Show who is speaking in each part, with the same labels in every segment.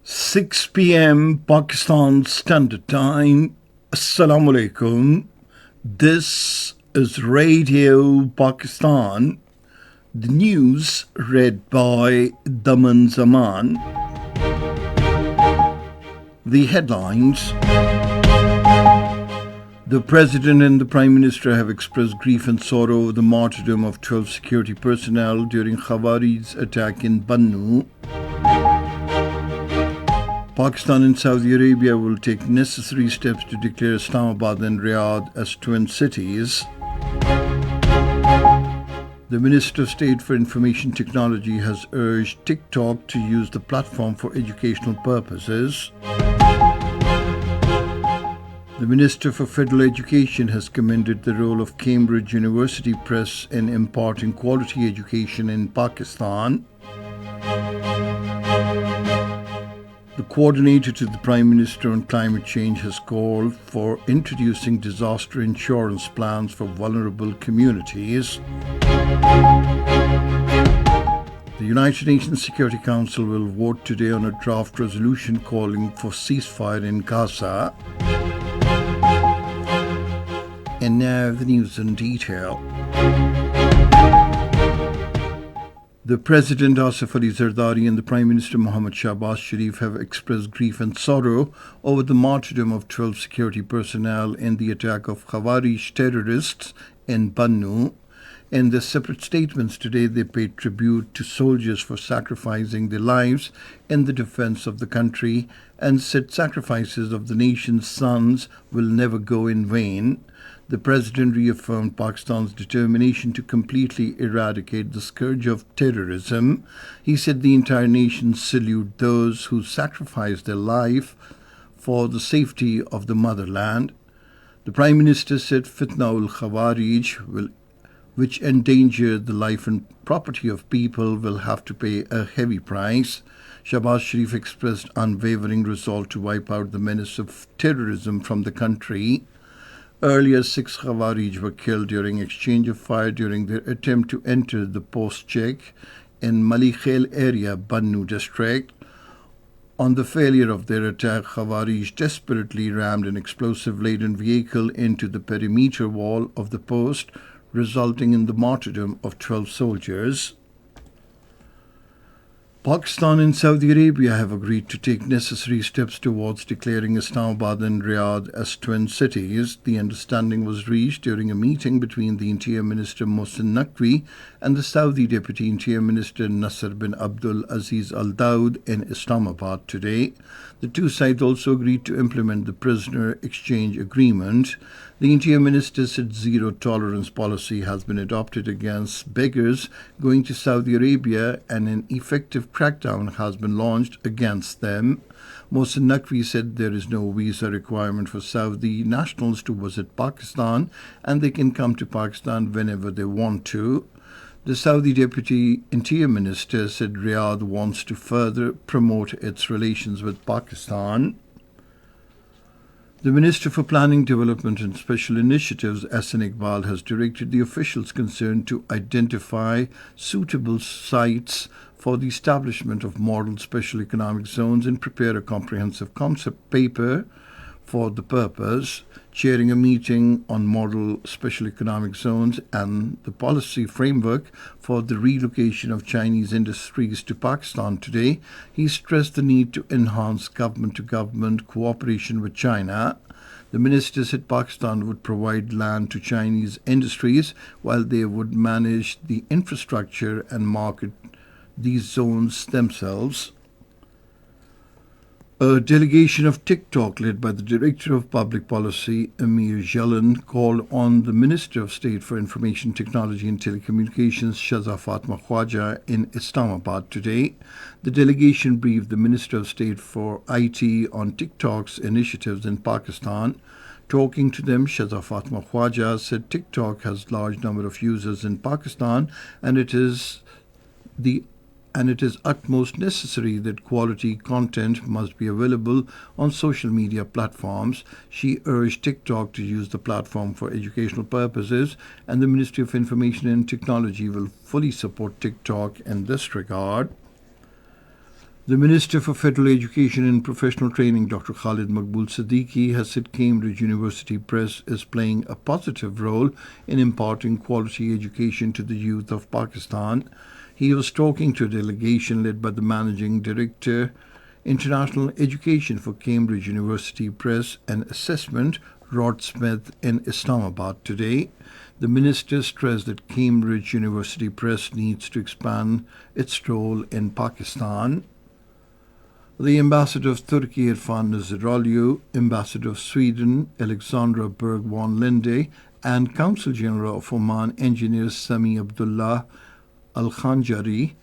Speaker 1: Six p.m. Pakistan Standard Time. Assalamu alaikum. This is Radio Pakistan. The news read by Daman Zaman. The headlines. The President and the Prime Minister have expressed grief and sorrow over the martyrdom of 12 security personnel during Khawarij's attack in Bannu. Pakistan and Saudi Arabia will take necessary steps to declare Islamabad and Riyadh as twin cities. The Minister of State for Information Technology has urged TikTok to use the platform for educational purposes. The Minister for Federal Education has commended the role of Cambridge University Press in imparting quality education in Pakistan. The coordinator to the Prime Minister on climate change has called for introducing disaster insurance plans for vulnerable communities. The United Nations Security Council will vote today on a draft resolution calling for ceasefire in Gaza. And now the news in detail. The President Asif Ali Zardari and the Prime Minister Mohammad Shahbaz Sharif have expressed grief and sorrow over the martyrdom of 12 security personnel in the attack of Khawarij terrorists in Bannu. In their separate statements today, they paid tribute to soldiers for sacrificing their lives in the defense of the country and said sacrifices of the nation's sons will never go in vain. The President reaffirmed Pakistan's determination to completely eradicate the scourge of terrorism. He said the entire nation salute those who sacrificed their life for the safety of the motherland. The Prime Minister said Fitna ul Khawarij, which endangered the life and property of people, will have to pay a heavy price. Shahbaz Sharif expressed unwavering resolve to wipe out the menace of terrorism from the country. Earlier, 6 Khawarij were killed during exchange of fire during their attempt to enter the post check in Malikhel area, Bannu district. On the failure of their attack, Khawarij desperately rammed an explosive-laden vehicle into the perimeter wall of the post, resulting in the martyrdom of 12 soldiers. Pakistan and Saudi Arabia have agreed to take necessary steps towards declaring Islamabad and Riyadh as twin cities. The understanding was reached during a meeting between the Interior Minister Mohsin Naqvi and the Saudi Deputy Interior Minister Nasser bin Abdul Aziz Al Daud in Islamabad today. The two sides also agreed to implement the prisoner exchange agreement. The Interior Minister said zero-tolerance policy has been adopted against beggars going to Saudi Arabia and an effective crackdown has been launched against them. Mohsin Naqvi said there is no visa requirement for Saudi nationals to visit Pakistan and they can come to Pakistan whenever they want to. The Saudi Deputy Interior Minister said Riyadh wants to further promote its relations with Pakistan. The Minister for Planning, Development and Special Initiatives, Ahsan Iqbal, has directed the officials concerned to identify suitable sites for the establishment of model special economic zones and prepare a comprehensive concept paper for the purpose. Chairing a meeting on model special economic zones and the policy framework for the relocation of Chinese industries to Pakistan today, he stressed the need to enhance government-to-government cooperation with China. The minister said Pakistan would provide land to Chinese industries while they would manage the infrastructure and market these zones themselves. A delegation of TikTok led by the Director of Public Policy, Amir Jalan, called on the Minister of State for Information Technology and Telecommunications, Shahzad Fatma Khwaja, in Islamabad today. The delegation briefed the Minister of State for IT on TikTok's initiatives in Pakistan. Talking to them, Shahzad Fatma Khwaja said TikTok has a large number of users in Pakistan and it is the and it is utmost necessary that quality content must be available on social media platforms. She urged TikTok to use the platform for educational purposes, and the Ministry of Information and Technology will fully support TikTok in this regard. The Minister for Federal Education and Professional Training, Dr. Khalid Maqbool Siddiqui, has said Cambridge University Press is playing a positive role in imparting quality education to the youth of Pakistan. He was talking to a delegation led by the Managing Director, International Education for Cambridge University Press and Assessment, Rod Smith, in Islamabad today. The minister stressed that Cambridge University Press needs to expand its role in Pakistan. The Ambassador of Turkey, Irfan Naziroglu, Ambassador of Sweden, Alexandra Berg von Linde, and Consul General of Oman, Engineer Sami Abdullah Al-Khanjari,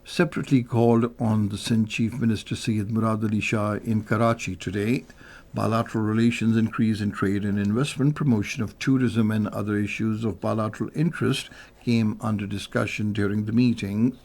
Speaker 1: separately called on the Sindh Chief Minister Syed Murad Ali Shah in Karachi today. Bilateral relations, increase in trade and investment, promotion of tourism and other issues of bilateral interest came under discussion during the meeting.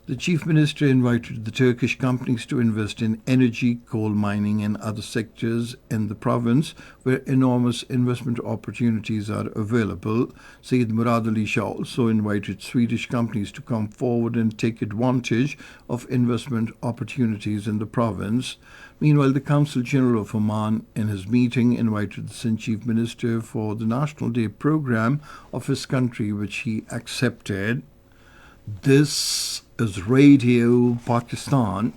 Speaker 1: The Chief Minister invited the Turkish companies to invest in energy, coal mining and other sectors in the province where enormous investment opportunities are available. Syed Murad Ali Shah also invited Swedish companies to come forward and take advantage of investment opportunities in the province. Meanwhile, the Consul General of Oman, in his meeting, invited the Sindh Chief Minister for the National Day program of his country, which he accepted. This is Radio Pakistan.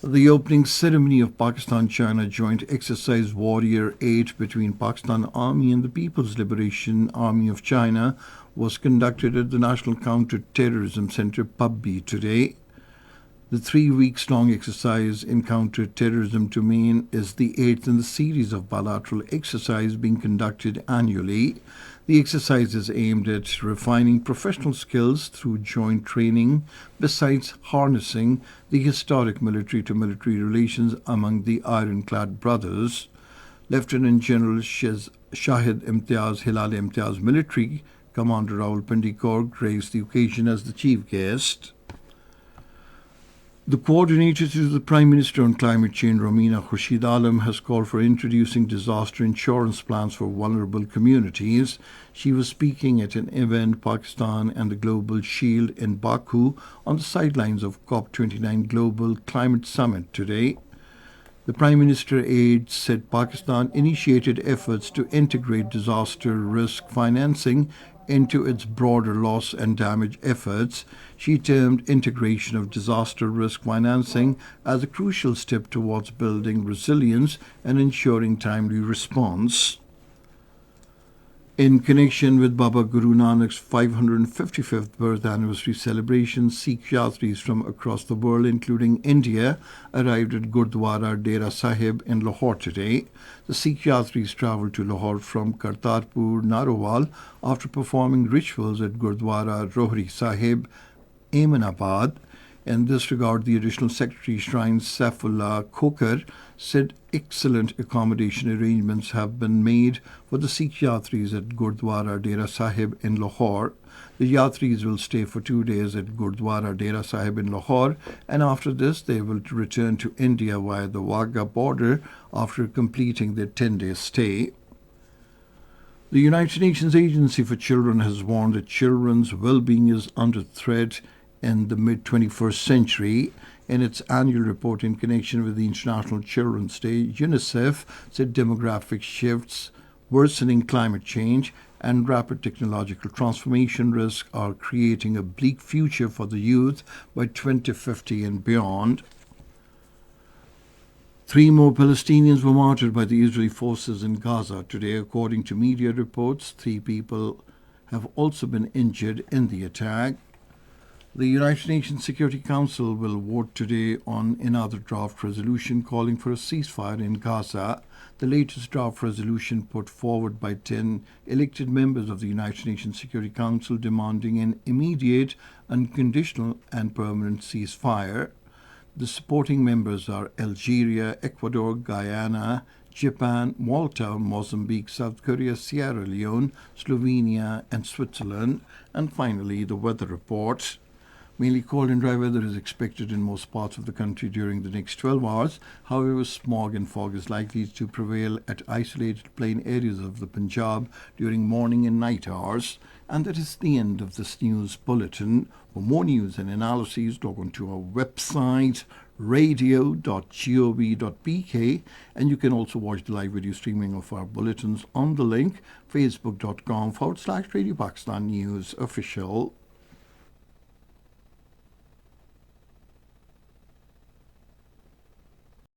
Speaker 1: The opening ceremony of Pakistan-China Joint Exercise Warrior 8 between Pakistan Army and the People's Liberation Army of China was conducted at the National Counter-Terrorism Center, PUBB, today. The 3 weeks long exercise in counter-terrorism domain is the 8th in the series of bilateral exercises being conducted annually. The exercise is aimed at refining professional skills through joint training, besides harnessing the historic military-to-military relations among the ironclad brothers. Lieutenant General Shahid Imtiaz Hilal Imtiaz Military Commander Rawalpindi Corps graced the occasion as the chief guest. The coordinator to the Prime Minister on Climate Change, Romina Khurshid Alam, has called for introducing disaster insurance plans for vulnerable communities. She was speaking at an event, Pakistan and the Global Shield, in Baku on the sidelines of COP29 Global Climate Summit today. The Prime Minister aide said Pakistan initiated efforts to integrate disaster risk financing into its broader loss and damage efforts. She termed integration of disaster risk financing as a crucial step towards building resilience and ensuring timely response. In connection with Baba Guru Nanak's 555th birth anniversary celebration, Sikh Yatris from across the world, including India, arrived at Gurdwara Dera Sahib in Lahore today. The Sikh Yatris travelled to Lahore from Kartarpur, Narowal, after performing rituals at Gurdwara Rohri Sahib, Ahmedabad. In this regard, the Additional Secretary Shrine Saifullah Khokar said excellent accommodation arrangements have been made for the Sikh Yatris at Gurdwara Dera Sahib in Lahore. The Yatris will stay for 2 days at Gurdwara Dera Sahib in Lahore, and after this they will return to India via the Wagah border after completing their 10-day stay. The United Nations Agency for Children has warned that children's well-being is under threat in the mid-21st century. In its annual report in connection with the International Children's Day, UNICEF said demographic shifts, worsening climate change, and rapid technological transformation risk are creating a bleak future for the youth by 2050 and beyond. 3 more Palestinians were martyred by the Israeli forces in Gaza today. According to media reports, 3 people have also been injured in the attack. The United Nations Security Council will vote today on another draft resolution calling for a ceasefire in Gaza. The latest draft resolution put forward by 10 elected members of the United Nations Security Council demanding an immediate, unconditional and permanent ceasefire. The supporting members are Algeria, Ecuador, Guyana, Japan, Malta, Mozambique, South Korea, Sierra Leone, Slovenia and Switzerland. And finally, the weather report. Mainly cold and dry weather is expected in most parts of the country during the next 12 hours. However, smog and fog is likely to prevail at isolated plain areas of the Punjab during morning and night hours. And that is the end of this news bulletin. For more news and analyses, log on to our website radio.gov.pk, and you can also watch the live video streaming of our bulletins on the link facebook.com/Radio Pakistan News Official.